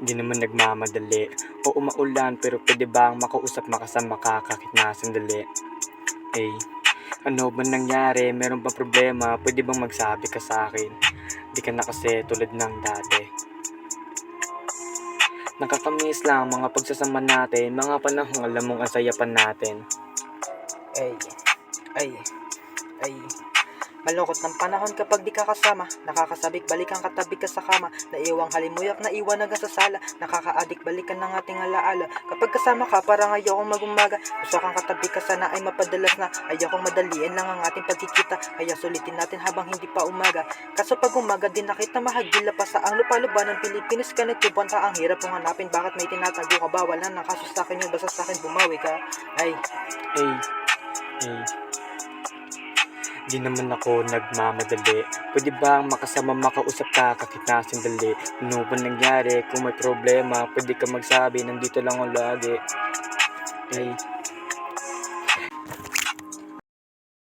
Di naman nagmamadali. Oo, maulan pero pwede bang makausap makasama ka kahit na sandali? Ay, ano ba nangyari? Meron bang problema? Pwede bang magsabi ka sa akin? Di ka na kasi tulad ng dati. Nakakamiss lang mga pagsasama natin, mga panahong alam mong ang saya pa natin. Ay, ay, ay. Malungkot ng panahon kapag di ka kasama. Nakakasabik balikan katabi ka sa kama. Naiwang halimuyak na iwan hanggang sa sala. Nakakaadik balikan ng ating alaala. Kapag kasama ka parang ayokong magumaga. Gusto kang katabi ka sana ay mapadalas na. Ayokong madaliin lang ang ating pagkikita. Kaya sulitin natin habang hindi pa umaga. Kaso pag umaga din nakita mahagila pa sa ang lupa-luba ng Pilipinas ka nagpupunta. Ang hirap mong hanapin bakit may tinatago ka. Bawal na nakaso sa akin yun basta sa akin bumawi ka. Ay, Ay, ay. Di naman ako nagmamadali. Pwede bang makasama makausap ka kahit na sandali? Ano ba nangyari? Kung may problema, pwede ka magsabi, nandito lang ako lagi. Ay,